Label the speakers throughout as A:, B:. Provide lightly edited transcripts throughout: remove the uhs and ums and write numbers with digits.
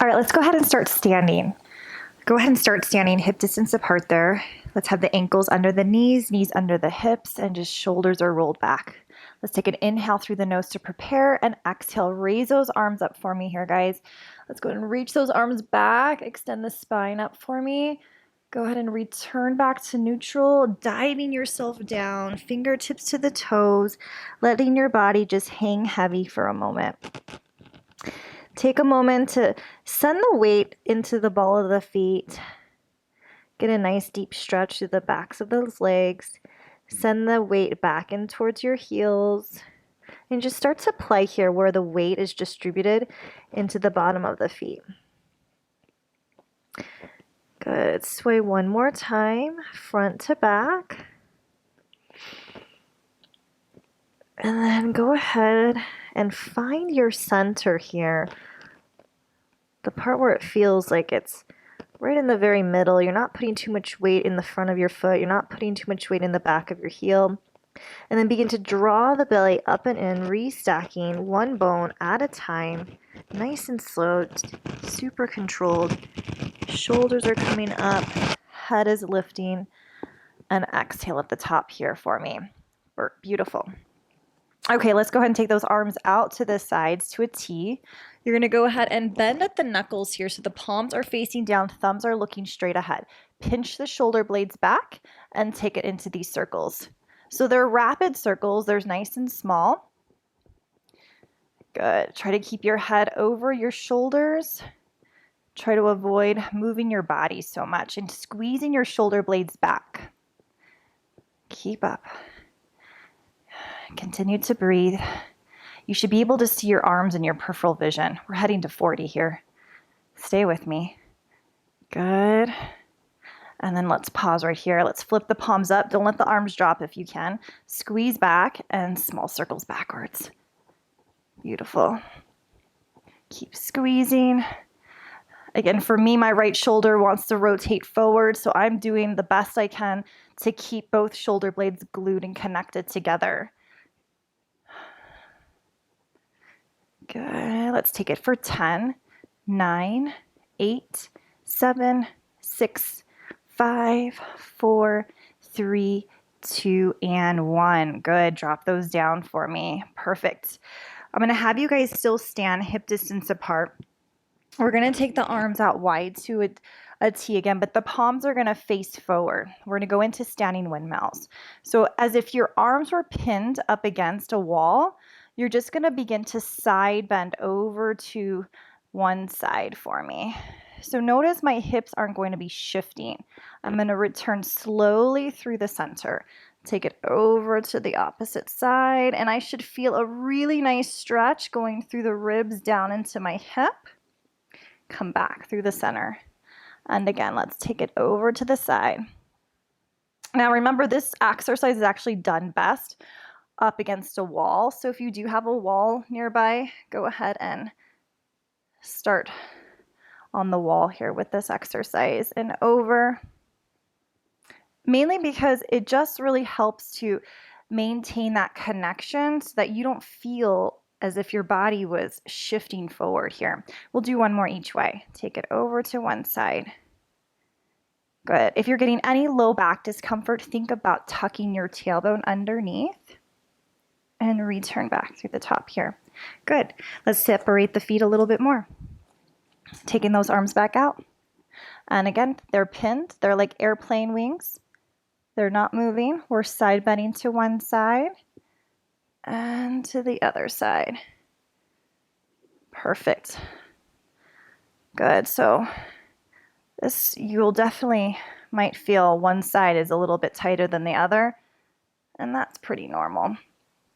A: All right, let's go ahead and start standing. Go ahead and start standing hip distance apart there. Let's have the ankles under the knees, knees under the hips, and just shoulders are rolled back. Let's take an inhale through the nose to prepare, and exhale. Raise those arms up for me here, guys. Let's go ahead and reach those arms back. Extend the spine up for me. Go ahead and return back to neutral, diving yourself down, fingertips to the toes, letting your body just hang heavy for a moment. Take a moment to send the weight into the ball of the feet. Get a nice deep stretch through the backs of those legs. Send the weight back in towards your heels. And just start to play here where the weight is distributed into the bottom of the feet. Good. Sway one more time, front to back. And then go ahead and find your center here. The part where it feels like it's right in the very middle. You're not putting too much weight in the front of your foot. You're not putting too much weight in the back of your heel. And then begin to draw the belly up and in, restacking one bone at a time. Nice and slow, super controlled. Shoulders are coming up, head is lifting, and exhale at the top here for me. Beautiful. Okay, let's go ahead and take those arms out to the sides to a T. You're going to go ahead and bend at the knuckles here so the palms are facing down, thumbs are looking straight ahead. Pinch the shoulder blades back and take it into these circles. So they're rapid circles. They're nice and small. Good. Try to keep your head over your shoulders. Try to avoid moving your body so much and squeezing your shoulder blades back. Keep up. Continue to breathe. You should be able to see your arms in your peripheral vision. We're heading to 40 here. Stay with me. Good. And then let's pause right here. Let's flip the palms up. Don't let the arms drop if you can. Squeeze back and small circles backwards. Beautiful. Keep squeezing. Again, for me, my right shoulder wants to rotate forward, so I'm doing the best I can to keep both shoulder blades glued and connected together. Good. Let's take it for 10, 9, 8, 7, 6, 5, 4, 3, 2, and 1. Good. Drop those down for me. Perfect. I'm going to have you guys still stand hip distance apart. We're going to take the arms out wide to a T again, but the palms are going to face forward. We're going to go into standing windmills. So as if your arms were pinned up against a wall, you're just going to begin to side bend over to one side for me. So notice my hips aren't going to be shifting. I'm going to return slowly through the center. Take it over to the opposite side, and I should feel a really nice stretch going through the ribs down into my hip. Come back through the center. And again, let's take it over to the side. Now remember, this exercise is actually done best up against a wall. So if you do have a wall nearby, go ahead and start on the wall here with this exercise and over. Mainly because it just really helps to maintain that connection so that you don't feel as if your body was shifting forward here. We'll do one more each way. Take it over to one side. Good. If you're getting any low back discomfort, think about tucking your tailbone underneath and return back through the top here. Good. Let's separate the feet a little bit more. Taking those arms back out. And again, they're pinned. They're like airplane wings. They're not moving. We're side bending to one side and to the other side. Perfect. Good. So this, you'll definitely might feel one side is a little bit tighter than the other, and that's pretty normal.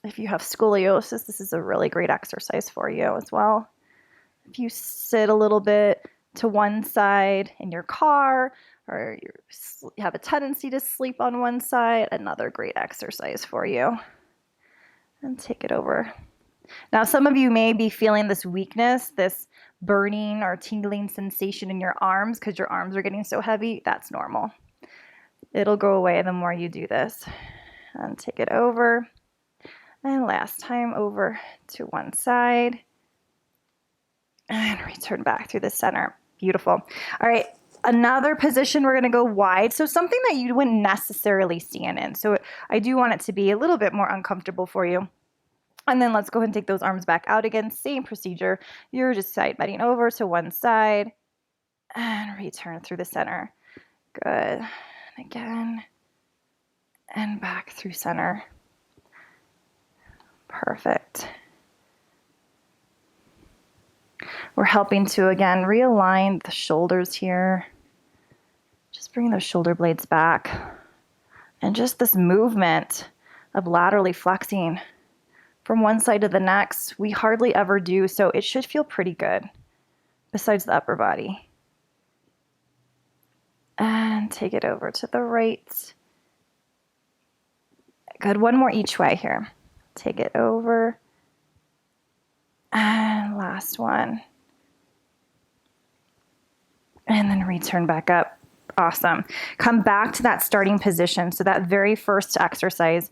A: If you have scoliosis, this is a really great exercise for you as well. If you sit a little bit to one side in your car, or you have a tendency to sleep on one side, another great exercise for you. And take it over. Now, some of you may be feeling this weakness, this burning or tingling sensation in your arms because your arms are getting so heavy. That's normal. It'll go away the more you do this. And take it over. And last time over to one side. And return back through the center. Beautiful. All right. Another position, we're going to go wide. So something that you wouldn't necessarily stand in. So I do want it to be a little bit more uncomfortable for you. And then let's go ahead and take those arms back out again. Same procedure. You're just side bending over to one side and return through the center. Good. And again, and back through center. Perfect. We're helping to, again, realign the shoulders here. Just bring those shoulder blades back. And just this movement of laterally flexing from one side to the next, we hardly ever do, so it should feel pretty good, besides the upper body. And take it over to the right. Good, one more each way here. Take it over. And last one. And then return back up. Awesome. Come back to that starting position. So that very first exercise,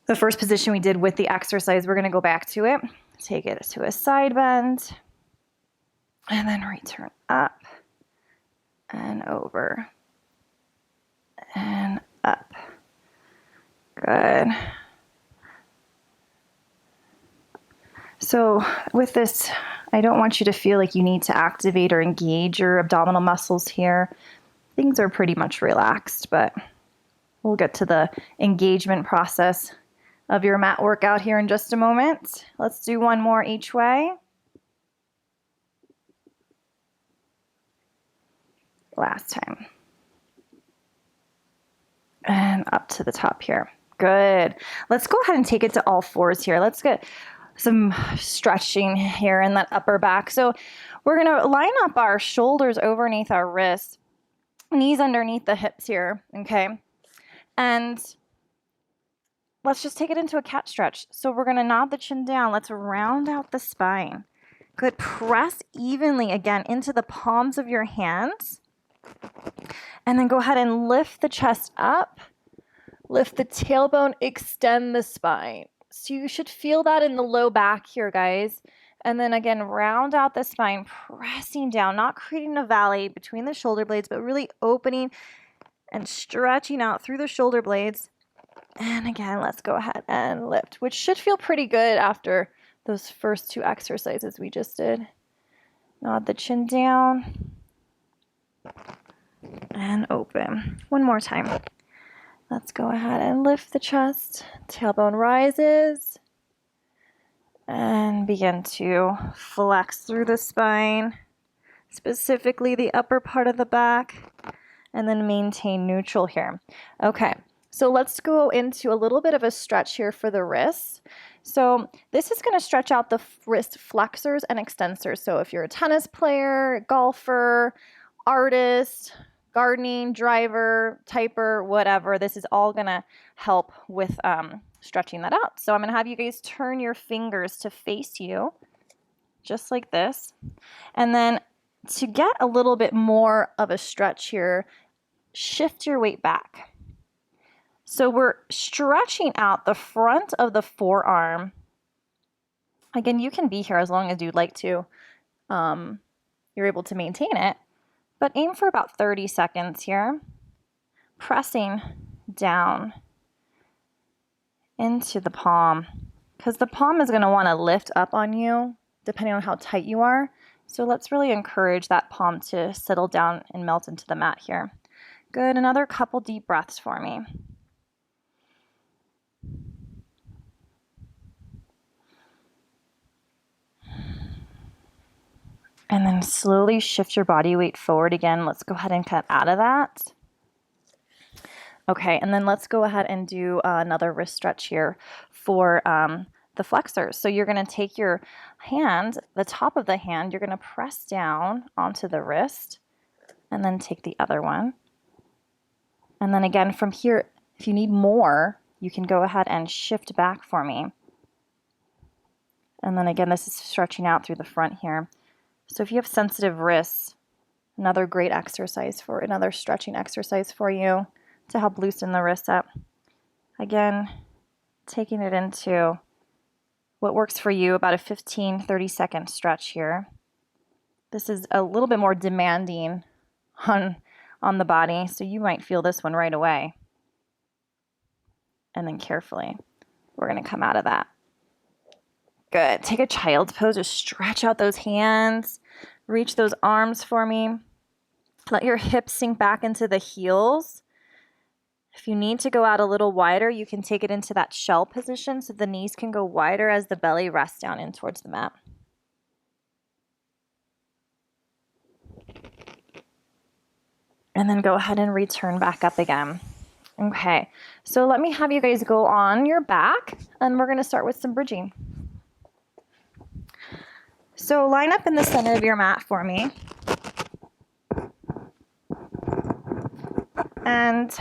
A: the first position we did with the exercise, we're going to go back to it. Take it to a side bend. And then return up. And over. And up. Good. So with this, I don't want you to feel like you need to activate or engage your abdominal muscles here. Things are pretty much relaxed, but we'll get to the engagement process of your mat workout here in just a moment. Let's do one more each way. Last time. And up to the top here. Good. Let's go ahead and take it to all fours here. Let's get some stretching here in that upper back. So we're going to line up our shoulders underneath our wrists, knees underneath the hips here, okay? And let's just take it into a cat stretch. So we're going to nod the chin down. Let's round out the spine. Good. Press evenly again into the palms of your hands. And then go ahead and lift the chest up. Lift the tailbone, extend the spine. So you should feel that in the low back here, guys. And then again, round out the spine, pressing down, not creating a valley between the shoulder blades, but really opening and stretching out through the shoulder blades. And again, let's go ahead and lift, which should feel pretty good after those first two exercises we just did. Nod the chin down and open. One more time. Let's go ahead and lift the chest. Tailbone rises. And begin to flex through the spine, specifically the upper part of the back, and then maintain neutral here. Okay, so let's go into a little bit of a stretch here for the wrists. So this is going to stretch out the wrist flexors and extensors. So if you're a tennis player, golfer, artist, gardening, driver, typer, whatever, this is all going to help with stretching that out. So I'm going to have you guys turn your fingers to face you, just like this. And then to get a little bit more of a stretch here, shift your weight back. So we're stretching out the front of the forearm. Again, you can be here as long as you'd like to. You're able to maintain it. But aim for about 30 seconds here, pressing down into the palm, because the palm is going to want to lift up on you depending on how tight you are. So let's really encourage that palm to settle down and melt into the mat here. Good. Another couple deep breaths for me. And then slowly shift your body weight forward again. Let's go ahead and cut out of that. Okay, and then let's go ahead and do another wrist stretch here for the flexors. So you're going to take your hand, the top of the hand, you're going to press down onto the wrist, and then take the other one. And then again from here, if you need more, you can go ahead and shift back for me. And then again, this is stretching out through the front here. So if you have sensitive wrists, another great exercise for another stretching exercise for you to help loosen the wrists up. Again, taking it into what works for you, about a 15-30 second stretch here. This is a little bit more demanding on the body, so you might feel this one right away. And then carefully, we're going to come out of that. Good. Take a child's pose. Just stretch out those hands. Reach those arms for me. Let your hips sink back into the heels. If you need to go out a little wider, you can take it into that shell position so the knees can go wider as the belly rests down in towards the mat. And then go ahead and return back up again. Okay, so let me have you guys go on your back, and we're going to start with some bridging. So line up in the center of your mat for me. And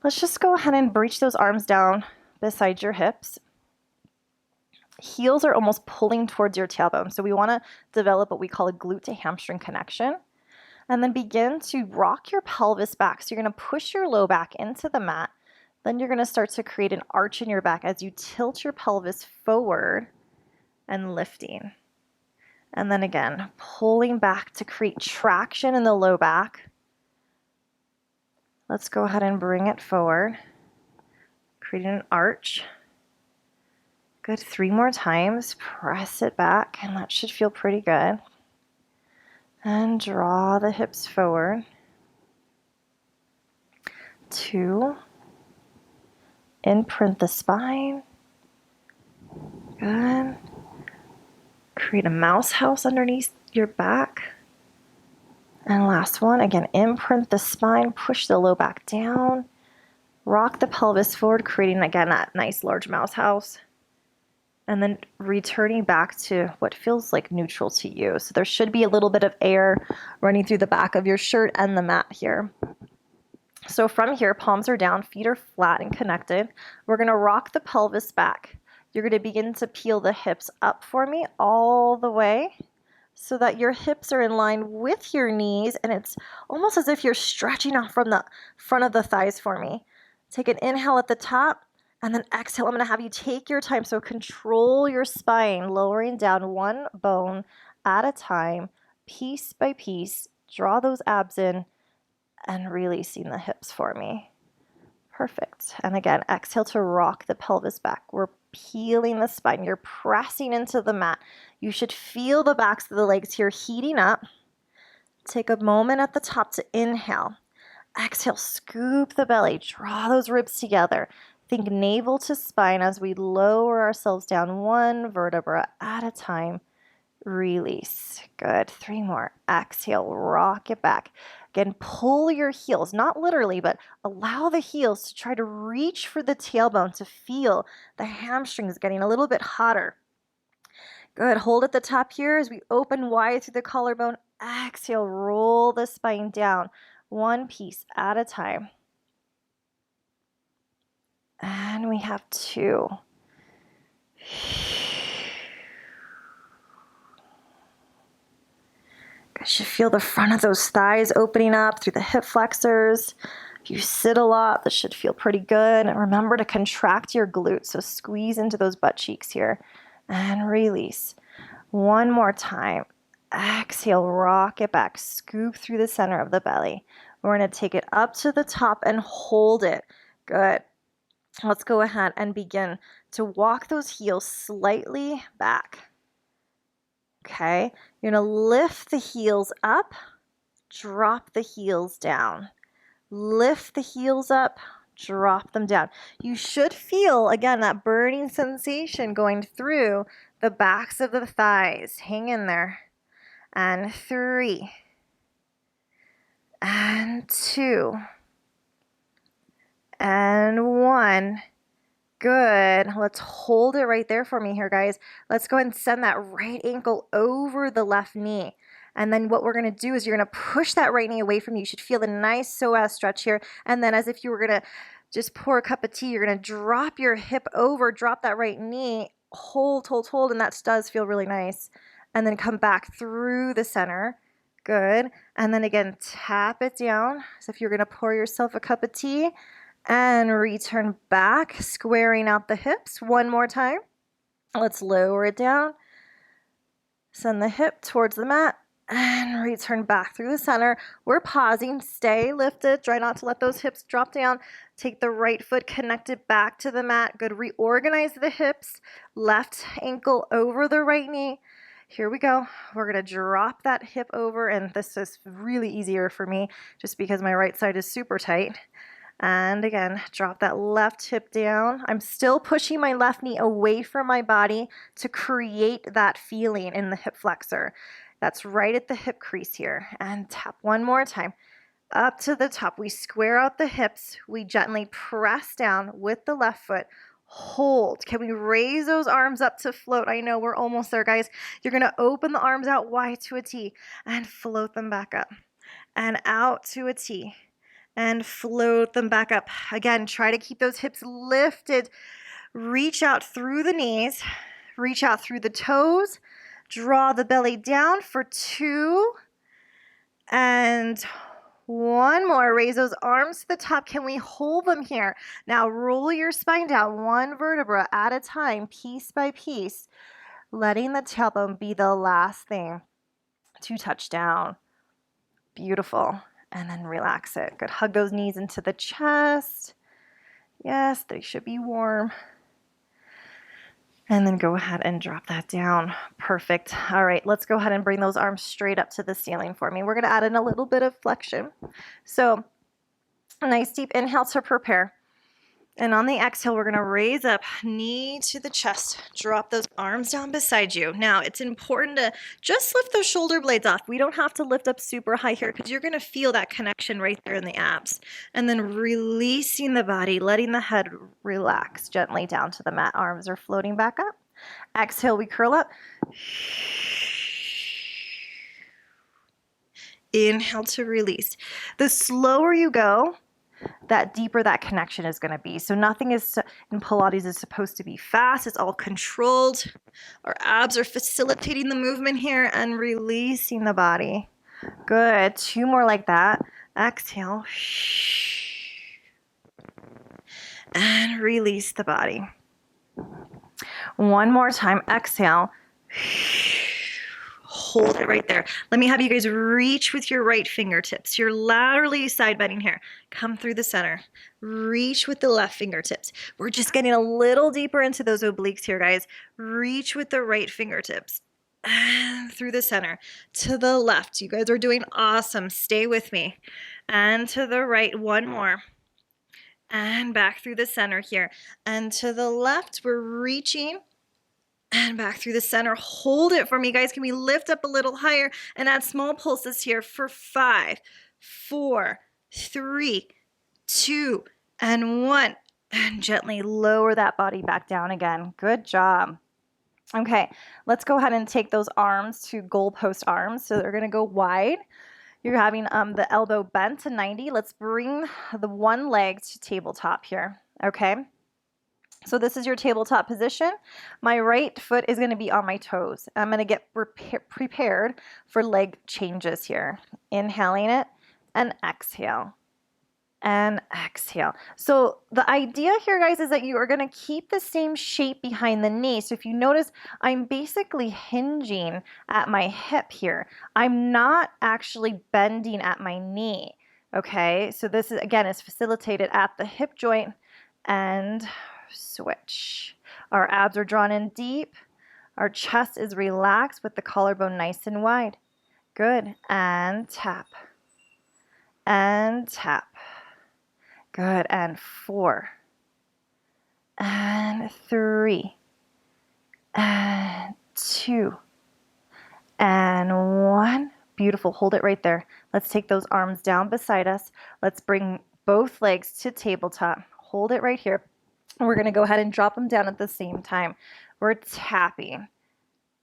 A: let's just go ahead and reach those arms down beside your hips. Heels are almost pulling towards your tailbone. So we want to develop what we call a glute to hamstring connection. And then begin to rock your pelvis back. So you're going to push your low back into the mat. Then you're going to start to create an arch in your back as you tilt your pelvis forward and lifting. And then again, pulling back to create traction in the low back. Let's go ahead and bring it forward, creating an arch. Good, 3 more times. Press it back, and that should feel pretty good. And draw the hips forward. 2. Imprint the spine. Good. Create a mouse house underneath your back. And last one, again, imprint the spine, push the low back down, rock the pelvis forward, creating, again, that nice large mouse house. And then returning back to what feels like neutral to you. So there should be a little bit of air running through the back of your shirt and the mat here. So from here, palms are down, feet are flat and connected. We're going to rock the pelvis back. You're going to begin to peel the hips up for me all the way so that your hips are in line with your knees, and it's almost as if you're stretching off from the front of the thighs for me. Take an inhale at the top, and then exhale. I'm going to have you take your time. So control your spine, lowering down one bone at a time, piece by piece. Draw those abs in and releasing the hips for me. Perfect. And again, exhale to rock the pelvis back. We're peeling the spine. You're pressing into the mat. You should feel the backs of the legs here heating up. Take a moment at the top to inhale. Exhale, scoop the belly. Draw those ribs together. Think navel to spine as we lower ourselves down one vertebra at a time. Release. Good. 3 more. Exhale, rock it back. Again, pull your heels, not literally, but allow the heels to try to reach for the tailbone to feel the hamstrings getting a little bit hotter. Good. Hold at the top here as we open wide through the collarbone. Exhale, roll the spine down, one piece at a time. And we have 2. You should feel the front of those thighs opening up through the hip flexors. If you sit a lot, this should feel pretty good. And remember to contract your glutes, so squeeze into those butt cheeks here. And release. One more time. Exhale, rock it back. Scoop through the center of the belly. We're going to take it up to the top and hold it. Good. Let's go ahead and begin to walk those heels slightly back. Okay, you're going to lift the heels up, drop the heels down. Lift the heels up, drop them down. You should feel, again, that burning sensation going through the backs of the thighs. Hang in there. And 3. And 2. And 1. Good. Let's hold it right there for me here, guys. Let's go ahead and send that right ankle over the left knee. And then what we're going to do is you're going to push that right knee away from you. You should feel the nice psoas stretch here. And then as if you were going to just pour a cup of tea, you're going to drop your hip over, drop that right knee, hold, and that does feel really nice. And then come back through the center. Good. And then again, tap it down as if you're going to pour yourself a cup of tea. And return back, squaring out the hips. One more time. Let's lower it down. Send the hip towards the mat and return back through the center. We're pausing. Stay lifted. Try not to let those hips drop down. Take the right foot, connect it back to the mat. Good. Reorganize the hips. Left ankle over the right knee. Here we go. We're going to drop that hip over, and this is really easier for me just because my right side is super tight. And again, drop that left hip down. I'm still pushing my left knee away from my body to create that feeling in the hip flexor. That's right at the hip crease here. And tap one more time. Up to the top. We square out the hips. We gently press down with the left foot. Hold. Can we raise those arms up to float? I know we're almost there, guys. You're going to open the arms out wide to a T and float them back up. And out to a T. And float them back up. Again, try to keep those hips lifted. Reach out through the knees. Reach out through the toes. Draw the belly down for 2. And 1 more. Raise those arms to the top. Can we hold them here? Now roll your spine down 1 vertebra at a time, piece by piece, letting the tailbone be the last thing to touch down. Beautiful. And then relax it. Good. Hug those knees into the chest. Yes, they should be warm. And then go ahead and drop that down. Perfect. All right, let's go ahead and bring those arms straight up to the ceiling for me. We're going to add in a little bit of flexion. So a nice deep inhale to prepare. And on the exhale, we're going to raise up, knee to the chest. Drop those arms down beside you. Now, it's important to just lift those shoulder blades off. We don't have to lift up super high here because you're going to feel that connection right there in the abs. And then releasing the body, letting the head relax gently down to the mat. Arms are floating back up. Exhale, we curl up. Inhale to release. The slower you go, that deeper that connection is going to be. So nothing is in Pilates is supposed to be fast. It's all controlled. Our abs are facilitating the movement here and releasing the body. Good. 2 more like that. Exhale. And release the body. 1 more time. Exhale. Hold it right there. Let me have you guys reach with your right fingertips. You're laterally side bending here. Come through the center. Reach with the left fingertips. We're just getting a little deeper into those obliques here, guys. Reach with the right fingertips. And through the center. To the left. You guys are doing awesome. Stay with me. And to the right. 1 more. And back through the center here. And to the left, we're reaching. And back through the center. Hold it for me, guys. Can we lift up a little higher and add small pulses here for 5, 4, 3, 2, and 1. And gently lower that body back down again. Good job. Okay, let's go ahead and take those arms to goalpost arms. So they're going to go wide. You're having the elbow bent to 90. Let's bring the one leg to tabletop here. Okay. So this is your tabletop position. My right foot is going to be on my toes. I'm going to get prepared for leg changes here. Inhaling it and exhale. And exhale. So the idea here, guys, is that you are going to keep the same shape behind the knee. So if you notice, I'm basically hinging at my hip here. I'm not actually bending at my knee. Okay, so this is, again, is facilitated at the hip joint and switch. Our abs are drawn in deep. Our chest is relaxed with the collarbone nice and wide. Good. And tap. And tap. Good. And 4. And 3. And 2. And 1. Beautiful. Hold it right there. Let's take those arms down beside us. Let's bring both legs to tabletop. Hold it right here. We're going to go ahead and drop them down at the same time. We're tapping.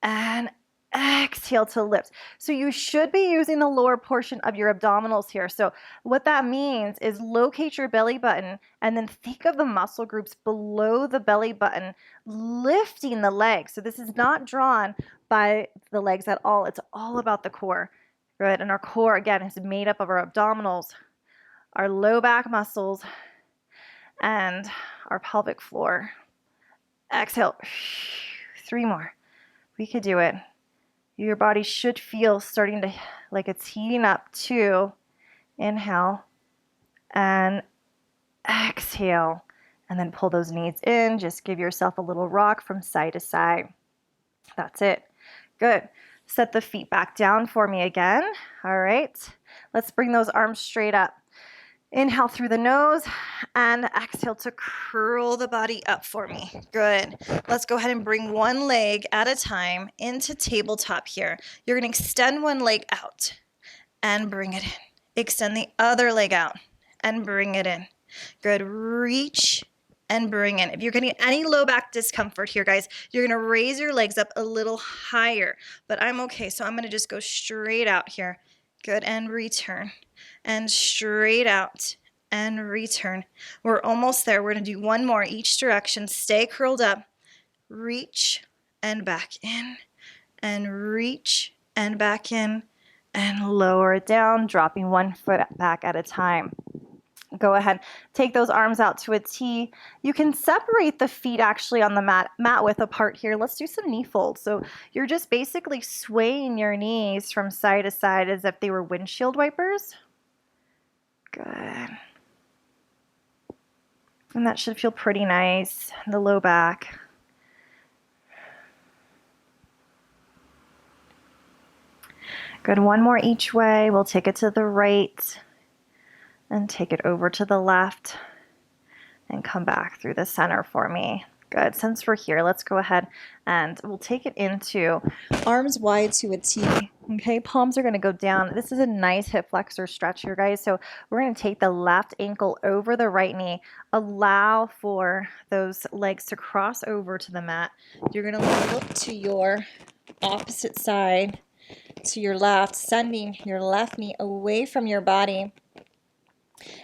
A: And exhale to lift. So you should be using the lower portion of your abdominals here. So what that means is locate your belly button and then think of the muscle groups below the belly button, lifting the legs. So this is not drawn by the legs at all. It's all about the core. Good. And our core, again, is made up of our abdominals, our low back muscles, and our pelvic floor. Exhale. 3 more. We could do it. Your body should feel starting to, like it's heating up too. Inhale and exhale. And then pull those knees in. Just give yourself a little rock from side to side. That's it. Good. Set the feet back down for me again. All right. Let's bring those arms straight up. Inhale through the nose and exhale to curl the body up for me. Good. Let's go ahead and bring one leg at a time into tabletop here. You're going to extend one leg out and bring it in. Extend the other leg out and bring it in. Good. Reach and bring in. If you're getting any low back discomfort here, guys, you're going to raise your legs up a little higher, but I'm okay. So I'm going to just go straight out here. Good. And return. And straight out and return. We're almost there. We're going to do one more each direction. Stay curled up. Reach and back in. And reach and back in. And lower it down, dropping one foot back at a time. Go ahead, take those arms out to a T. You can separate the feet actually on the mat width apart here. Let's do some knee folds. So you're just basically swaying your knees from side to side as if they were windshield wipers. Good. And that should feel pretty nice, the low back. Good, one more each way. We'll take it to the right and take it over to the left and come back through the center for me. Good, since we're here, let's go ahead and we'll take it into arms wide to a T. Okay, palms are gonna go down. This is a nice hip flexor stretch here, guys. So we're gonna take the left ankle over the right knee. Allow for those legs to cross over to the mat. You're gonna look to your opposite side, to your left, sending your left knee away from your body.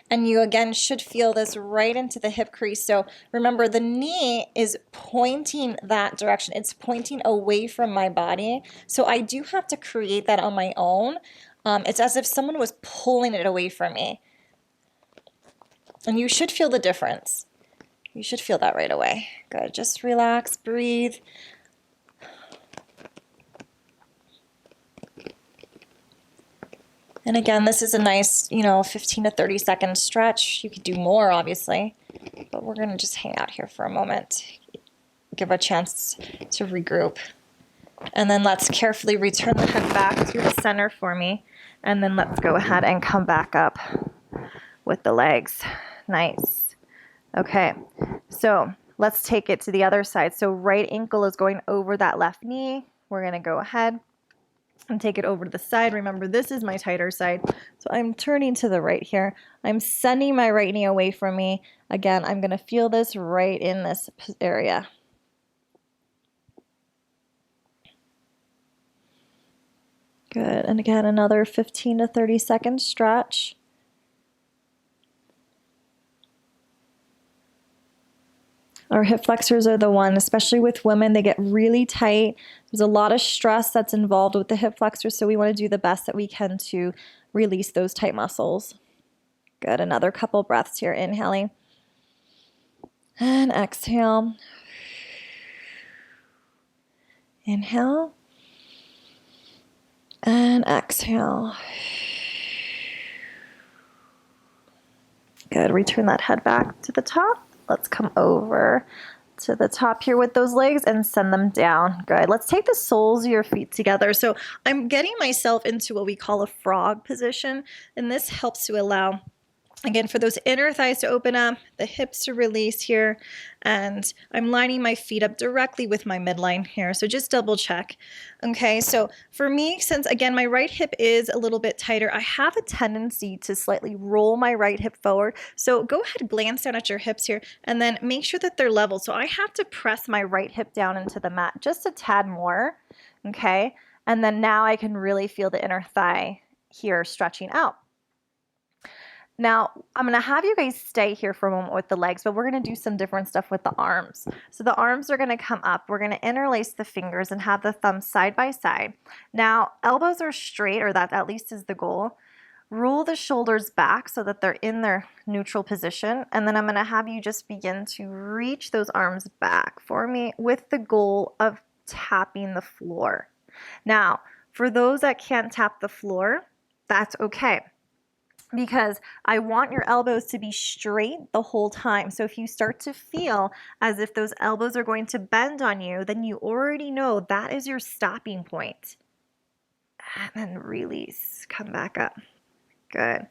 A: And you again should feel this right into the hip crease. So remember, the knee is pointing that direction. It's pointing away from my body. So I do have to create that on my own. It's as if someone was pulling it away from me. And you should feel the difference. You should feel that right away. Good. Just relax, breathe. And again, this is a nice, 15 to 30 second stretch. You could do more, obviously, but we're going to just hang out here for a moment. Give a chance to regroup. And then let's carefully return the head back to the center for me. And then let's go ahead and come back up with the legs. Nice. Okay, so let's take it to the other side. So right ankle is going over that left knee. We're going to go ahead and take it over to the side. Remember, this is my tighter side. So I'm turning to the right here. I'm sending my right knee away from me. Again, I'm going to feel this right in this area. Good. And again, another 15 to 30 second stretch. Our hip flexors are the one, especially with women, they get really tight. There's a lot of stress that's involved with the hip flexors, so we want to do the best that we can to release those tight muscles. Good, another couple breaths here, inhaling. And exhale. Inhale. And exhale. Good, return that head back to the top. Let's come over to the top here with those legs and send them down. Good. Let's take the soles of your feet together. So I'm getting myself into what we call a frog position, and this helps to allow, again, for those inner thighs to open up, the hips to release here, and I'm lining my feet up directly with my midline here. So just double check. Okay, so for me, since again, my right hip is a little bit tighter, I have a tendency to slightly roll my right hip forward. So go ahead, glance down at your hips here, and then make sure that they're level. So I have to press my right hip down into the mat just a tad more, okay? And then now I can really feel the inner thigh here stretching out. Now, I'm going to have you guys stay here for a moment with the legs, but we're going to do some different stuff with the arms. So the arms are going to come up. We're going to interlace the fingers and have the thumbs side by side. Now, elbows are straight, or that at least is the goal. Roll the shoulders back so that they're in their neutral position. And then I'm going to have you just begin to reach those arms back for me with the goal of tapping the floor. Now, for those that can't tap the floor, that's okay, because I want your elbows to be straight the whole time. So if you start to feel as if those elbows are going to bend on you, then you already know that is your stopping point. And then release, come back up. Good.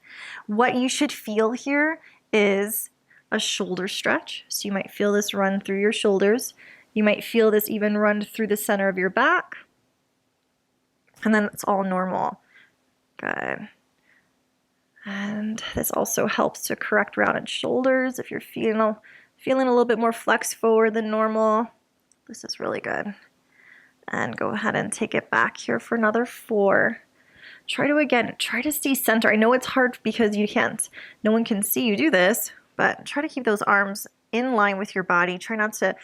A: What you should feel here is a shoulder stretch. So you might feel this run through your shoulders. You might feel this even run through the center of your back. And then it's all normal. Good. And this also helps to correct rounded shoulders if you're feeling a little bit more flex forward than normal. This is really good. And go ahead and take it back here for another 4. Try to stay center. I know it's hard because no one can see you do this, but try to keep those arms in line with your body. Try not to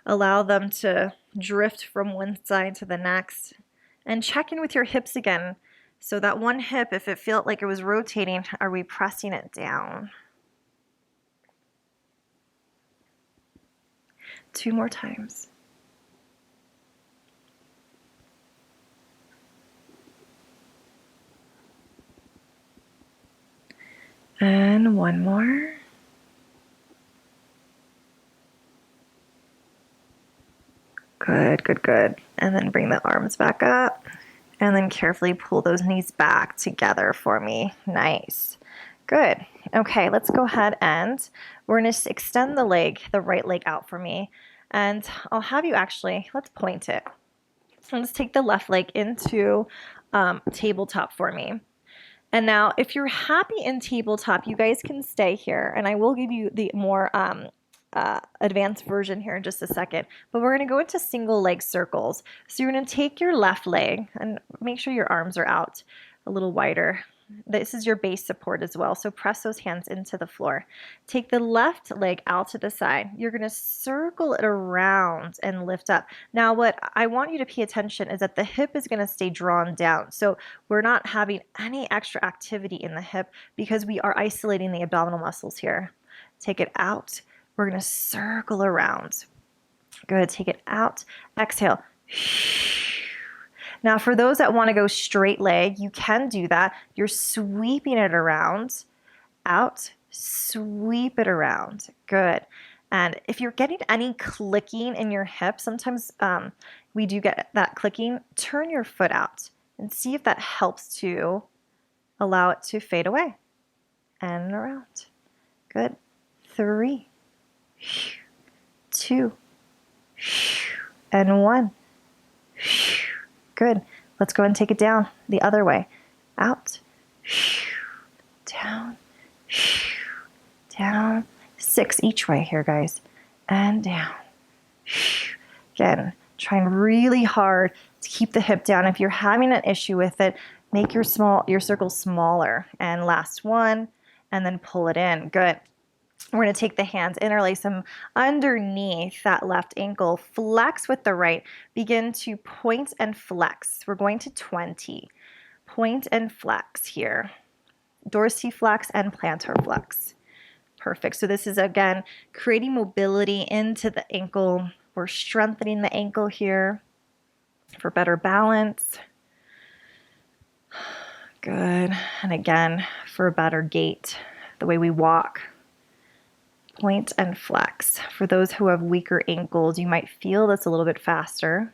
A: allow them to drift from one side to the next. And check in with your hips again. So that one hip, if it felt like it was rotating, are we pressing it down? 2 more times. And 1 more. Good, good, good. And then bring the arms back up. And then carefully pull those knees back together for me. Nice. Good. Okay, let's go ahead and we're going to extend the right leg out for me. And I'll have you let's point it. Let's take the left leg into tabletop for me. And now if you're happy in tabletop, you guys can stay here. And I will give you the more advanced version here in just a second, but we're going to go into single leg circles. So you're going to take your left leg and make sure your arms are out a little wider. This is your base support as well. So press those hands into the floor. Take the left leg out to the side. You're going to circle it around and lift up. Now, what I want you to pay attention is that the hip is going to stay drawn down. So we're not having any extra activity in the hip because we are isolating the abdominal muscles here. Take it out. We're going to circle around. Good. Take it out. Exhale. Now, for those that want to go straight leg, you can do that. You're sweeping it around, out, sweep it around. Good. And if you're getting any clicking in your hip, sometimes we do get that clicking, turn your foot out and see if that helps to allow it to fade away and around. Good. 3, 2, and 1. Good. Let's go ahead and take it down the other way. Out, down, down. 6 each way here, guys. And down. Again, trying really hard to keep the hip down. If you're having an issue with it, make your circle smaller. And last one, and then pull it in. Good. We're going to take the hands, interlace them underneath that left ankle, flex with the right, begin to point and flex. We're going to 20. Point and flex here. Dorsiflex and plantar flex. Perfect. So this is, again, creating mobility into the ankle. We're strengthening the ankle here for better balance. Good. And again, for a better gait, the way we walk. Point and flex. For those who have weaker ankles, you might feel this a little bit faster.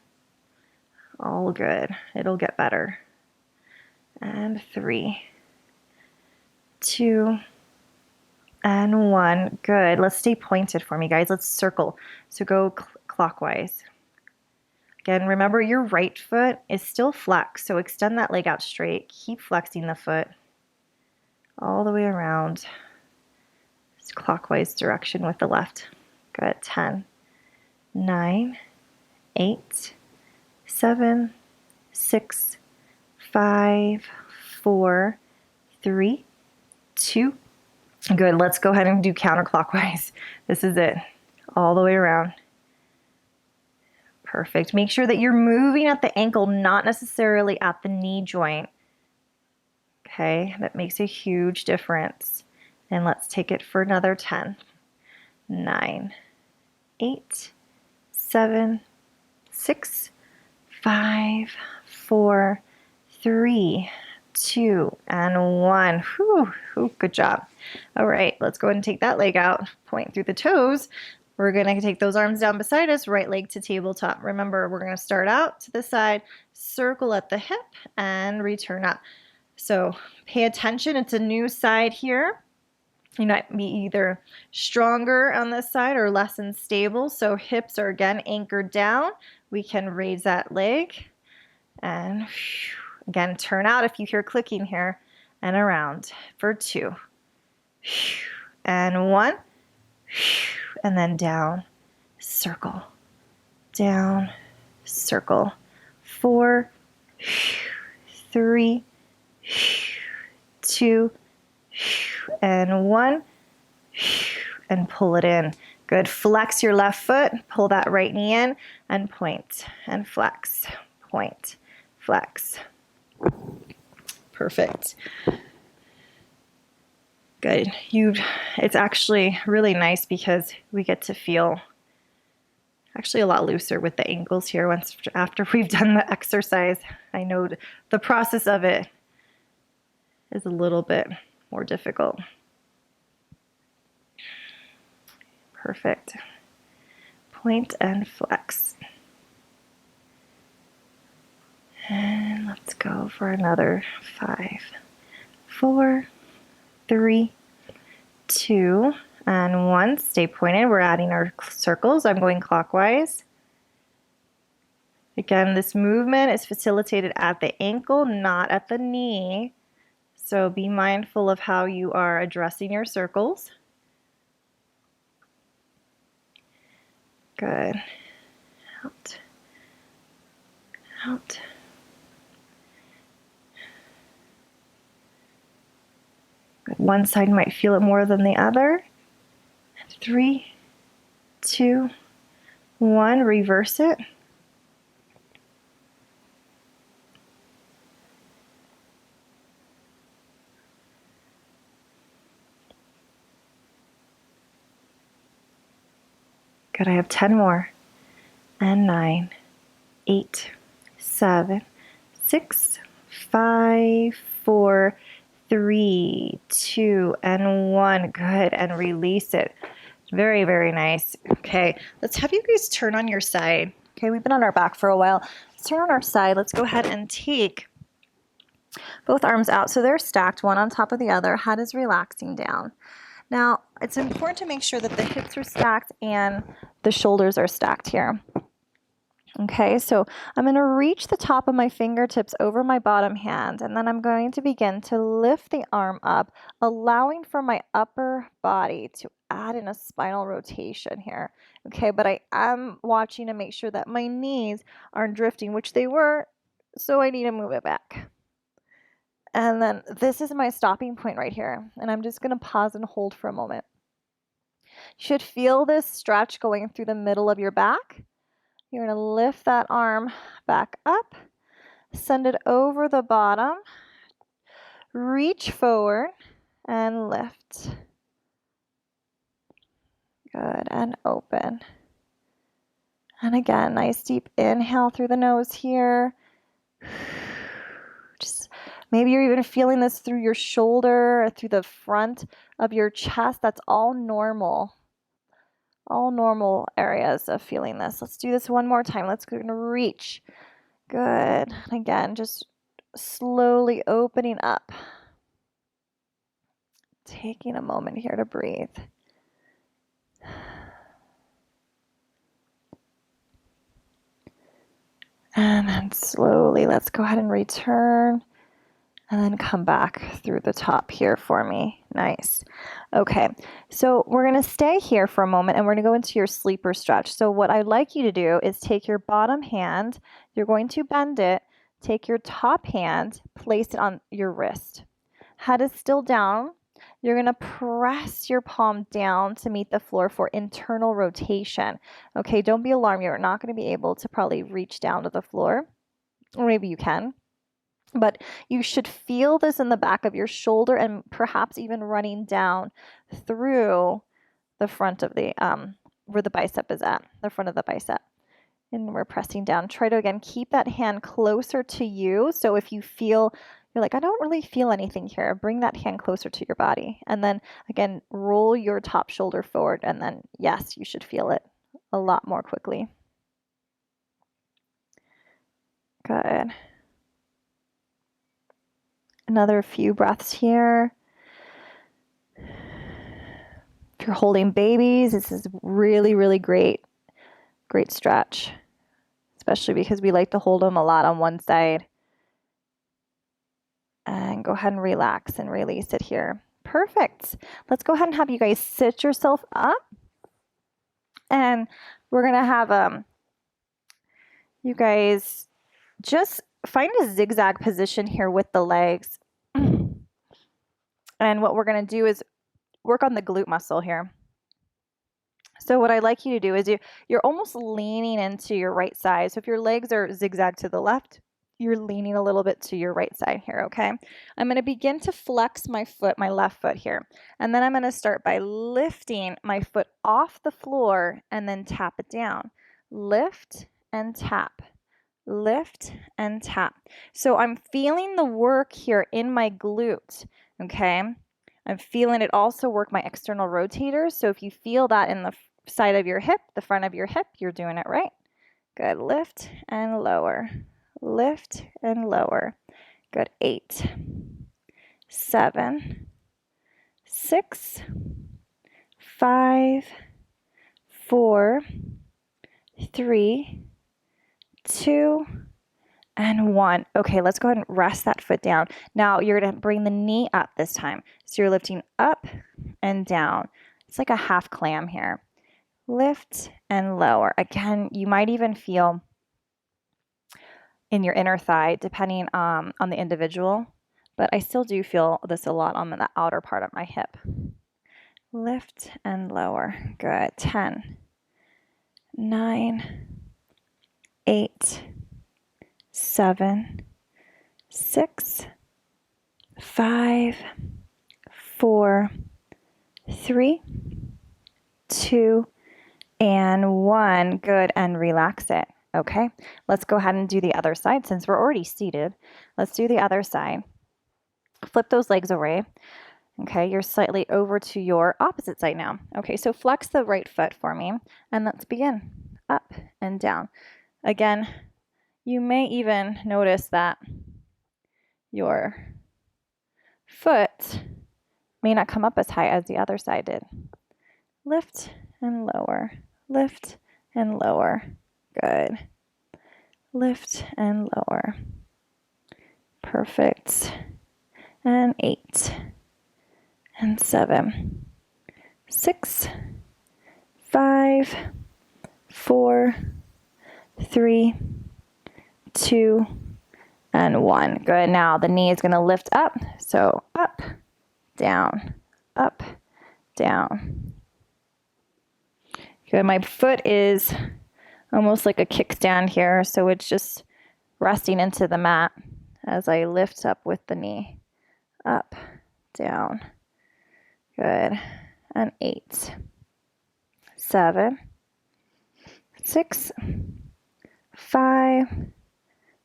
A: All good. It'll get better. And 3, 2, and 1. Good. Let's stay pointed for me, guys. Let's circle. So go clockwise. Again, remember your right foot is still flexed, so extend that leg out straight. Keep flexing the foot all the way around. Clockwise direction with the left. Good. 10, 9, 8, 7, 6, 5, 4, 3, 2. Good. Let's go ahead and do counterclockwise. This is it. All the way around. Perfect. Make sure that you're moving at the ankle, not necessarily at the knee joint. Okay. That makes a huge difference. And let's take it for another 10, 9, 8, 7, 6, 5, 4, 3, 2, and 1. Whew, good job. All right, let's go ahead and take that leg out, point through the toes. We're going to take those arms down beside us, right leg to tabletop. Remember, we're going to start out to the side, circle at the hip, and return up. So pay attention. It's a new side here. You might be either stronger on this side or less unstable. So hips are again anchored down. We can raise that leg and again turn out if you hear clicking here and around for 2 and 1 and then down, circle, down, circle, 4, 3, 2, and 1, and pull it in. Good. Flex your left foot, pull that right knee in, and point, and flex, point, flex. Perfect. Good. It's actually really nice because we get to feel actually a lot looser with the ankles here after we've done the exercise. I know the process of it is a little bit more difficult. Perfect. Point and flex. And let's go for another 5, 4, 3, 2, and 1. Stay pointed. We're adding our circles. I'm going clockwise. Again, this movement is facilitated at the ankle, not at the knee. So be mindful of how you are addressing your circles. Good. Out. Out. Good. One side might feel it more than the other. 3, 2, 1. Reverse it. Good. I have 10 more. And 9, 8, 7, 6, 5, 4, 3, 2, and 1. Good. And release it. Very, very nice. Okay. Let's have you guys turn on your side. Okay. We've been on our back for a while. Let's turn on our side. Let's go ahead and take both arms out so they're stacked, one on top of the other. Head is relaxing down. Now, it's important to make sure that the hips are stacked and the shoulders are stacked here. Okay, so I'm going to reach the top of my fingertips over my bottom hand, and then I'm going to begin to lift the arm up, allowing for my upper body to add in a spinal rotation here. Okay, but I am watching to make sure that my knees aren't drifting, which they were, so I need to move it back. And then this is my stopping point right here, and I'm just going to pause and hold for a moment. You should feel this stretch going through the middle of your back. You're going to lift that arm back up, send it over the bottom, reach forward, and lift. Good, and open. And again, nice deep inhale through the nose here. Just maybe you're even feeling this through your shoulder or through the front of your chest. That's all normal. All normal areas of feeling this. Let's do this one more time. Let's go and reach. Good. And again, just slowly opening up. Taking a moment here to breathe. And then slowly, let's go ahead and return. And then come back through the top here for me. Nice. Okay, so we're going to stay here for a moment and we're going to go into your sleeper stretch. So what I'd like you to do is take your bottom hand, you're going to bend it, take your top hand, place it on your wrist. Head is still down. You're going to press your palm down to meet the floor for internal rotation. Okay, don't be alarmed. You're not going to be able to probably reach down to the floor, or maybe you can. But you should feel this in the back of your shoulder and perhaps even running down through the front of the, where the bicep is at, the front of the bicep. And we're pressing down. Try to, again, keep that hand closer to you. So if you feel, you're like, I don't really feel anything here, bring that hand closer to your body. And then, again, roll your top shoulder forward. And then, yes, you should feel it a lot more quickly. Good. Another few breaths here. If you're holding babies, this is really, really great. Great stretch, especially because we like to hold them a lot on one side. And go ahead and relax and release it here. Perfect. Let's go ahead and have you guys sit yourself up. And we're going to have you guys just find a zigzag position here with the legs. And what we're going to do is work on the glute muscle here. So what I'd like you to do is you're almost leaning into your right side. So if your legs are zigzag to the left, you're leaning a little bit to your right side here, okay? I'm going to begin to flex my foot, my left foot here. And then I'm going to start by lifting my foot off the floor and then tap it down. Lift and tap. Lift and tap. So I'm feeling the work here in my glute, okay? I'm feeling it also work my external rotators. So if you feel that in the side of your hip, the front of your hip, you're doing it right. Good. Lift and lower. Lift and lower. Good. 8, 7, 6, 5, 4, 3, 2, and 1. Okay, let's go ahead and rest that foot down. Now you're going to bring the knee up this time. So you're lifting up and down. It's like a half clam here. Lift and lower. Again, you might even feel in your inner thigh, depending on the individual, but I still do feel this a lot on the outer part of my hip. Lift and lower. Good. 10, 9, 8, 7, 6, 5, 4, 3, 2, and 1. Good. And relax it. Okay. Let's go ahead and do the other side since we're already seated. Let's do the other side. Flip those legs away. Okay. You're slightly over to your opposite side now. Okay. So flex the right foot for me and let's begin. Up and down. Again, you may even notice that your foot may not come up as high as the other side did. Lift and lower. Lift and lower. Good. Lift and lower. Perfect. And 8 and 7, 6, 5, 4, 3, 2, and 1. Good. Now the knee is going to lift up. So up, down, up, down. Good. My foot is almost like a kickstand here, so it's just resting into the mat as I lift up with the knee. Up, down. Good. And 8, 7, 6, 5,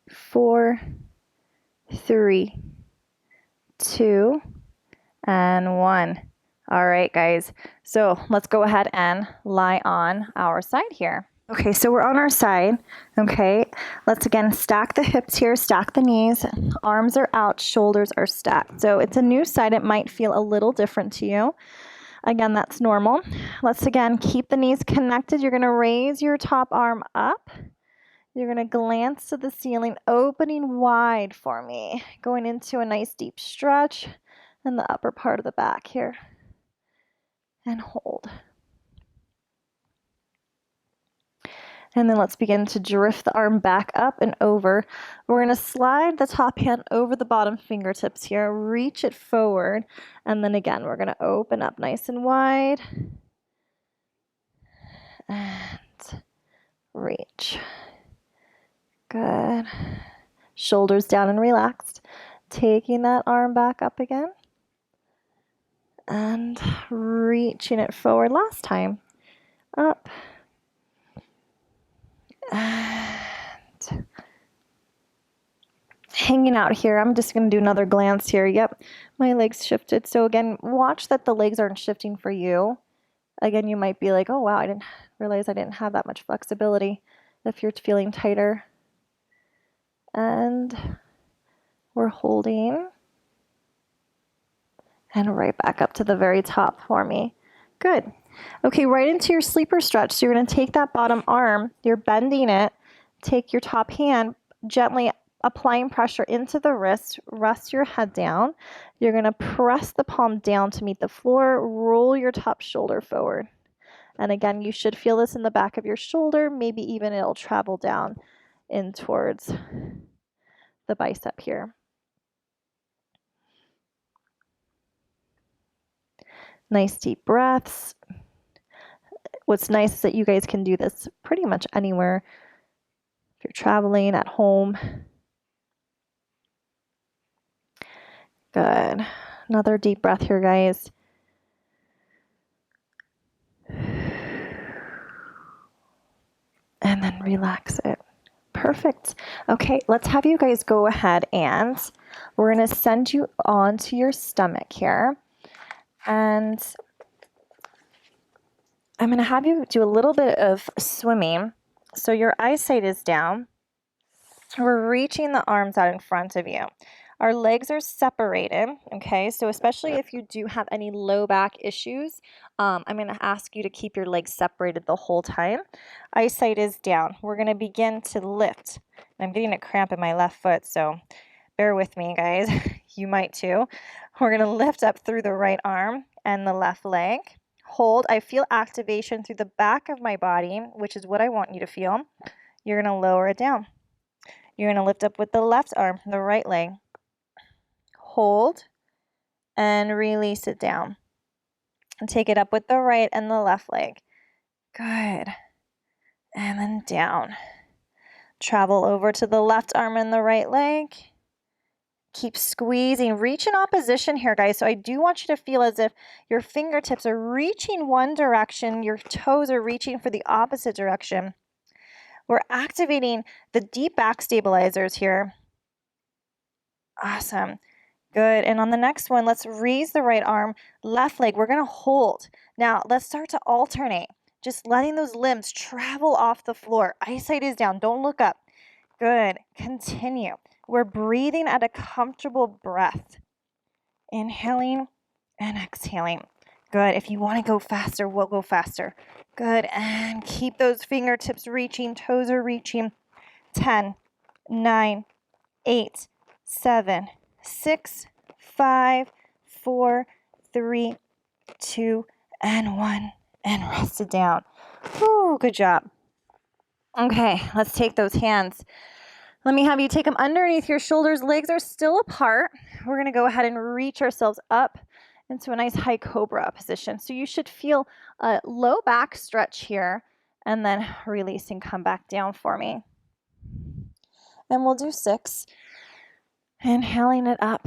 A: 4, 3, 2, and 1. All right, guys. So let's go ahead and lie on our side here. Okay, so we're on our side. Okay, let's again stack the hips here, stack the knees, arms are out, shoulders are stacked. So it's a new side. It might feel a little different to you. Again, that's normal. Let's again keep the knees connected. You're going to raise your top arm up. You're going to glance to the ceiling, opening wide for me, going into a nice deep stretch in the upper part of the back here. And hold. And then let's begin to drift the arm back up and over. We're going to slide the top hand over the bottom fingertips here, reach it forward, and then again, we're going to open up nice and wide. And reach. Good. Shoulders down and relaxed. Taking that arm back up again. And reaching it forward last time. Up. And hanging out here. I'm just going to do another glance here. Yep, my legs shifted. So again, watch that the legs aren't shifting for you. Again, you might be like, oh, wow, I didn't realize I didn't have that much flexibility if you're feeling tighter. And we're holding. And right back up to the very top for me. Good. Okay, right into your sleeper stretch. So you're going to take that bottom arm, you're bending it, take your top hand, gently applying pressure into the wrist, rest your head down. You're going to press the palm down to meet the floor, roll your top shoulder forward. And again, you should feel this in the back of your shoulder, maybe even it'll travel down in towards the bicep here. Nice deep breaths. What's nice is that you guys can do this pretty much anywhere. If you're traveling, at home. Good. Another deep breath here, guys. And then relax it. Perfect. Okay, let's have you guys go ahead and we're going to send you onto your stomach here. And I'm going to have you do a little bit of swimming. So your eyesight is down. We're reaching the arms out in front of you. Our legs are separated, okay? So especially if you do have any low back issues, I'm going to ask you to keep your legs separated the whole time. Eyesight is down. We're going to begin to lift. I'm getting a cramp in my left foot, so bear with me, guys. You might too. We're going to lift up through the right arm and the left leg. Hold. I feel activation through the back of my body, which is what I want you to feel. You're going to lower it down. You're going to lift up with the left arm, the right leg. Hold and release it down. And take it up with the right and the left leg. Good. And then down. Travel over to the left arm and the right leg. Keep squeezing. Reach in opposition here, guys. So I do want you to feel as if your fingertips are reaching one direction, your toes are reaching for the opposite direction. We're activating the deep back stabilizers here. Awesome. Good. And on the next one, let's raise the right arm, left leg. We're going to hold. Now, let's start to alternate. Just letting those limbs travel off the floor. Eyesight is down. Don't look up. Good. Continue. We're breathing at a comfortable breath. Inhaling and exhaling. Good. If you want to go faster, we'll go faster. Good. And keep those fingertips reaching. Toes are reaching. 10, 9, 8, 7, 6, 5, 4, 3, 2, and 1. And rest it down. Woo, good job. Okay, let's take those hands. Let me have you take them underneath your shoulders. Legs are still apart. We're going to go ahead and reach ourselves up into a nice high cobra position. So you should feel a low back stretch here and then release and come back down for me. And we'll do 6. Inhaling it up.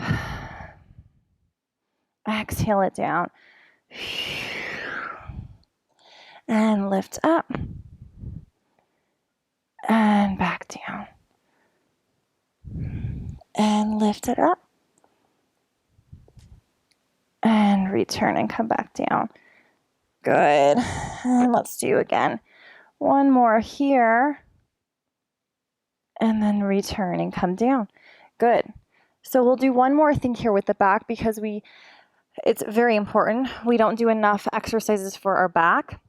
A: Exhale it down. And lift up. And back down. And lift it up. And return and come back down. Good. And let's do again. One more here. And then return and come down. Good. So we'll do one more thing here with the back because it's very important. We don't do enough exercises for our back.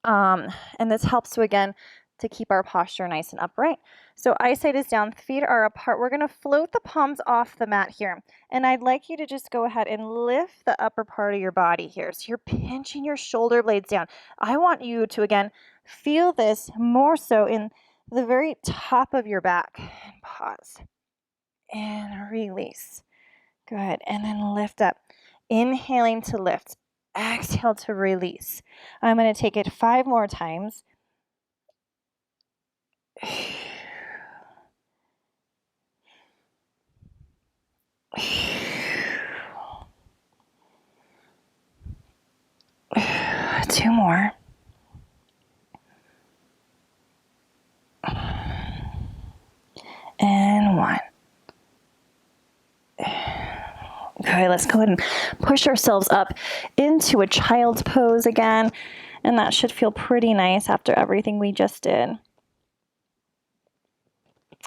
A: And this helps to keep our posture nice and upright. So eyesight is down, feet are apart. We're going to float the palms off the mat here. And I'd like you to just go ahead and lift the upper part of your body here. So you're pinching your shoulder blades down. I want you to, again, feel this more so in the very top of your back. And pause. And release. Good. And then lift up. Inhaling to lift. Exhale to release. I'm going to take it 5 more times. 2 more. Good. Let's go ahead and push ourselves up into a child's pose again. And that should feel pretty nice after everything we just did.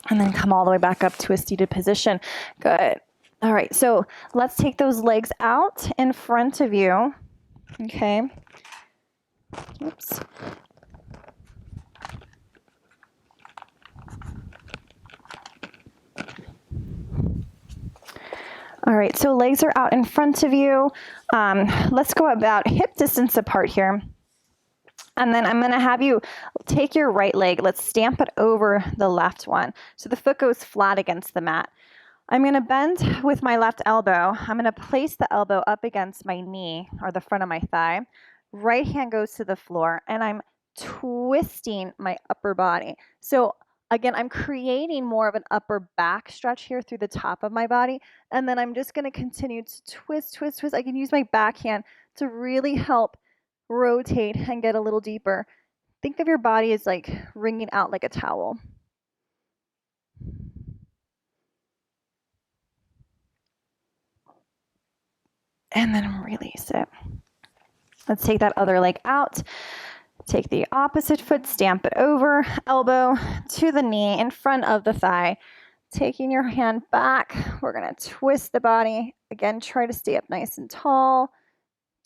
A: And then come all the way back up to a seated position. Good. All right, so let's take those legs out in front of you. Okay. Oops. All right, so legs are out in front of you. Let's go about hip distance apart here. And then I'm going to have you take your right leg. Let's stamp it over the left one. So the foot goes flat against the mat. I'm going to bend with my left elbow. I'm going to place the elbow up against my knee or the front of my thigh. Right hand goes to the floor, and I'm twisting my upper body. So again, I'm creating more of an upper back stretch here through the top of my body. And then I'm just going to continue to twist, twist, twist. I can use my back hand to really help rotate and get a little deeper. Think of your body as like wringing out like a towel. And then release it. Let's take that other leg out. Take the opposite foot, stamp it over, elbow to the knee in front of the thigh. Taking your hand back, we're going to twist the body. Again, try to stay up nice and tall,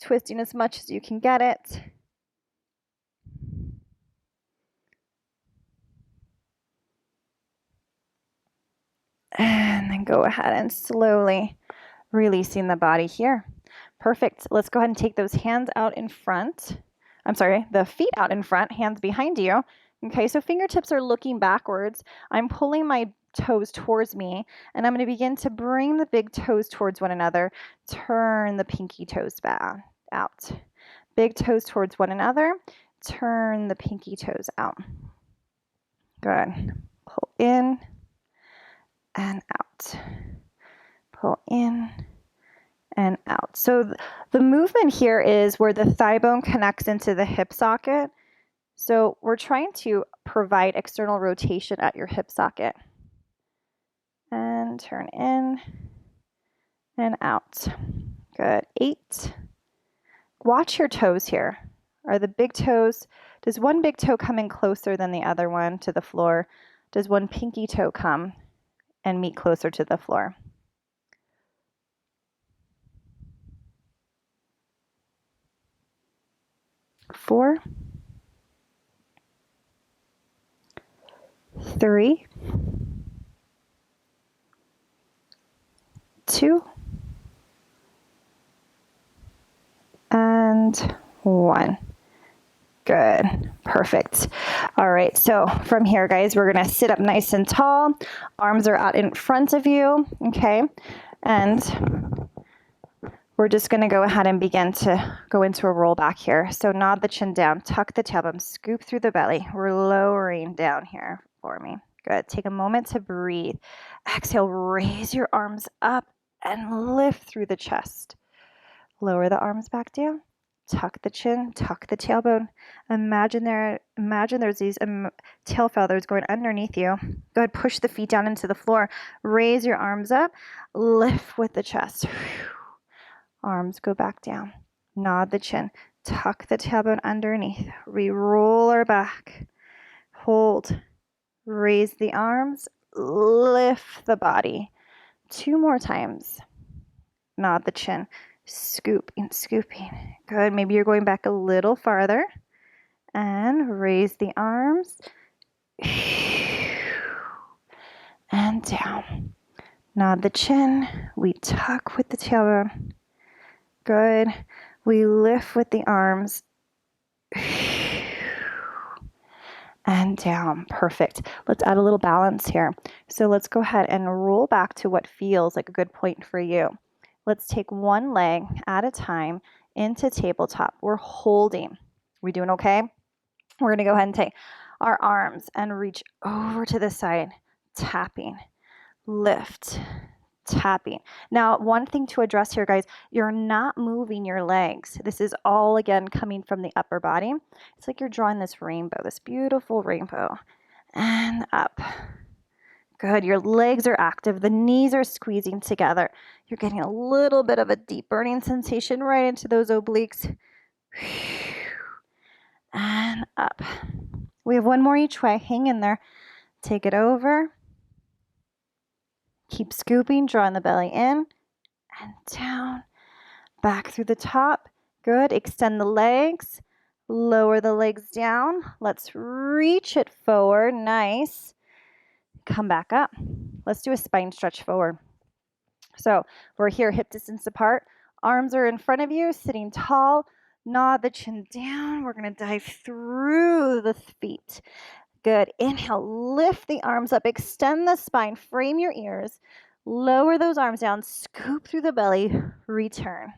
A: twisting as much as you can get it. And then go ahead and slowly releasing the body here. Perfect. Let's go ahead and take those hands out in front. I'm sorry, the feet out in front, hands behind you. Okay, so fingertips are looking backwards. I'm pulling my toes towards me, and I'm going to begin to bring the big toes towards one another. Turn the pinky toes back out. Big toes towards one another. Turn the pinky toes out. Good. Pull in and out. Pull in and out. So the movement here is where the thigh bone connects into the hip socket. So we're trying to provide external rotation at your hip socket. And turn in and out. Good. 8. Watch your toes here. Are the big toes, does one big toe come in closer than the other one to the floor? Does one pinky toe come and meet closer to the floor? 4, 3, 2, and 1. Good. Perfect. All right. So from here, guys, we're going to sit up nice and tall. Arms are out in front of you. Okay. And we're just going to go ahead and begin to go into a roll back here. So nod the chin down, tuck the tailbone, scoop through the belly. We're lowering down here for me. Good. Take a moment to breathe. Exhale, raise your arms up and lift through the chest. Lower the arms back down. Tuck the chin, tuck the tailbone. Imagine there's these tail feathers going underneath you. Go ahead, push the feet down into the floor. Raise your arms up. Lift with the chest. Arms go back down. Nod the chin. Tuck the tailbone underneath. We roll our back. Hold. Raise the arms. Lift the body. 2 more times. Nod the chin. Scooping, scooping. Good. Maybe you're going back a little farther. And raise the arms. And down. Nod the chin. We tuck with the tailbone. Good. We lift with the arms. And down. Perfect. Let's add a little balance here. So let's go ahead and roll back to what feels like a good point for you. Let's take one leg at a time into tabletop. We're holding. We doing okay? We're going to go ahead and take our arms and reach over to the side, tapping, lift, tapping. Now, one thing to address here, guys, you're not moving your legs. This is all, again, coming from the upper body. It's like you're drawing this rainbow, this beautiful rainbow, and up. Good. Your legs are active. The knees are squeezing together. You're getting a little bit of a deep burning sensation right into those obliques. And up. We have one more each way. Hang in there. Take it over. Keep scooping, drawing the belly in and down. Back through the top. Good. Extend the legs. Lower the legs down. Let's reach it forward. Nice. Come back up. Let's do a spine stretch forward. So we're here hip distance apart. Arms are in front of you, sitting tall. Nod the chin down. We're going to dive through the feet. Good. Inhale, lift the arms up, extend the spine, frame your ears. Lower those arms down, scoop through the belly, return.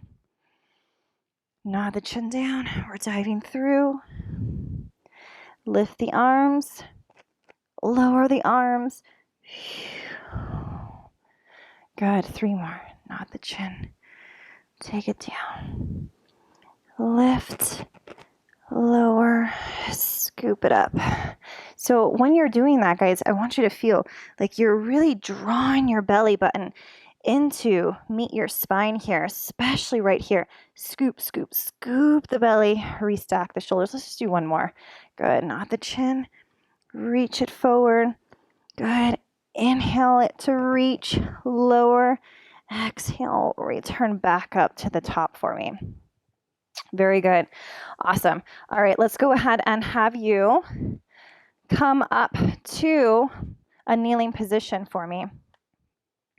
A: Nod the chin down. We're diving through. Lift the arms. Lower the arms. Good. 3 more. Nod the chin. Take it down. Lift. Lower. Scoop it up. So when you're doing that, guys, I want you to feel like you're really drawing your belly button into meet your spine here, especially right here. Scoop, scoop, scoop the belly. Restack the shoulders. Let's just do one more. Good. Nod the chin. Reach it forward. Good. Inhale it to reach. Lower. Exhale. Return back up to the top for me. Very good. Awesome. All right, let's go ahead and have you come up to a kneeling position for me.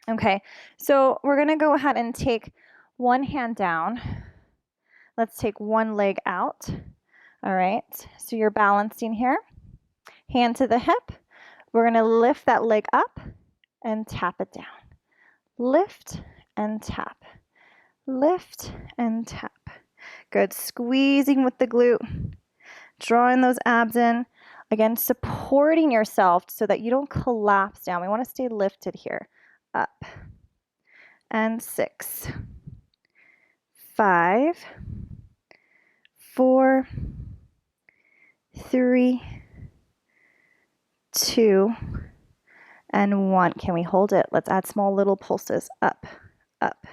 A: Okay, so we're going to go ahead and take one hand down. Let's take one leg out. All right, so you're balancing here. Hand to the hip. We're going to lift that leg up and tap it down. Lift and tap. Lift and tap. Good. Squeezing with the glute. Drawing those abs in. Again, supporting yourself so that you don't collapse down. We want to stay lifted here. Up. And 6, 5, 4, 3, 2, and 1. Can we hold it? Let's add small little pulses. Up, up,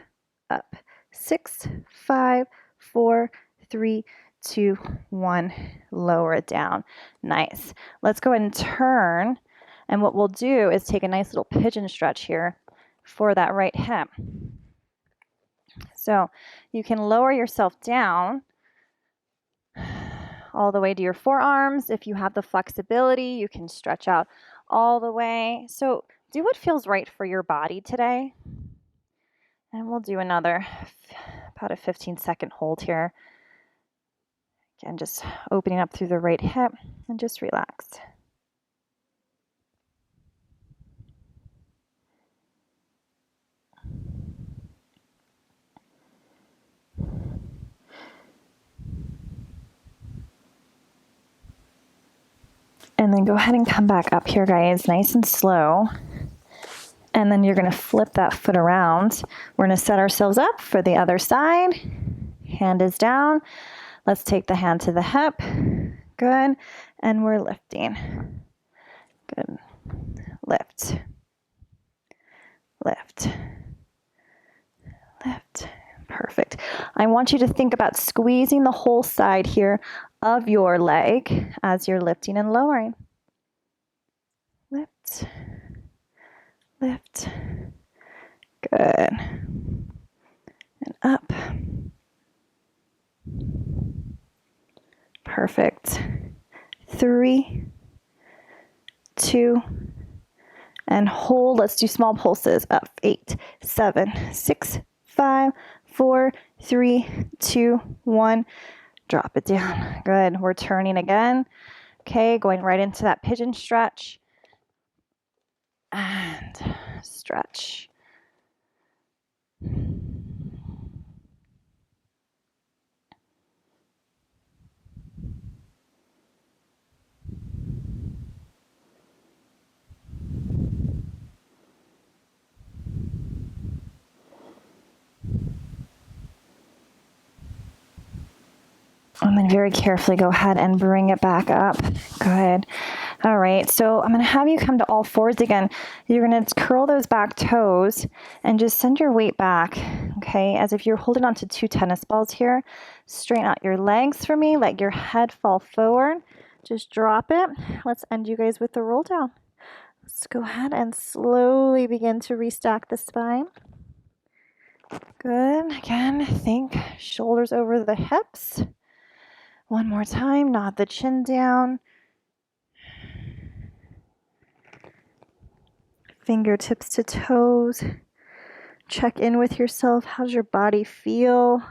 A: up. 6, 5, 4, 3, 2, 1. Lower it down. Nice. Let's go ahead and turn. And what we'll do is take a nice little pigeon stretch here for that right hip. So you can lower yourself down all the way to your forearms. If you have the flexibility, you can stretch out all the way. So do what feels right for your body today. And we'll do another about a 15-second hold here. Again, just opening up through the right hip and just relax. And then go ahead and come back up here, guys, nice and slow. And then you're going to flip that foot around. We're going to set ourselves up for the other side. Hand is down. Let's take the hand to the hip. Good. And we're lifting. Good. Lift. Lift. Lift. Perfect. I want you to think about squeezing the whole side here of your leg as you're lifting and lowering. Lift. Lift. Good. And up. Perfect. 3, 2, and hold. Let's do small pulses. Up. 8, 7, 6, 5, 4, 3, 2, 1. Drop it down. Good. We're turning again. Okay, going right into that pigeon stretch. And stretch. And then very carefully go ahead and bring it back up. Good. All right, so I'm going to have you come to all fours again. You're going to curl those back toes and just send your weight back, okay, as if you're holding on to 2 tennis balls here. Straighten out your legs for me. Let your head fall forward. Just drop it. Let's end you guys with the roll down. Let's go ahead and slowly begin to restack the spine. Good. Again, think shoulders over the hips. One more time, nod the chin down. Fingertips to toes. Check in with yourself. How's your body feel?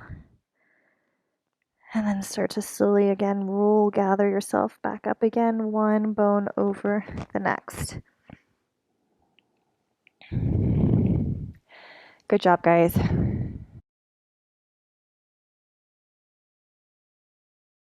A: And then start to slowly again roll, gather yourself back up again, one bone over the next. Good job, guys.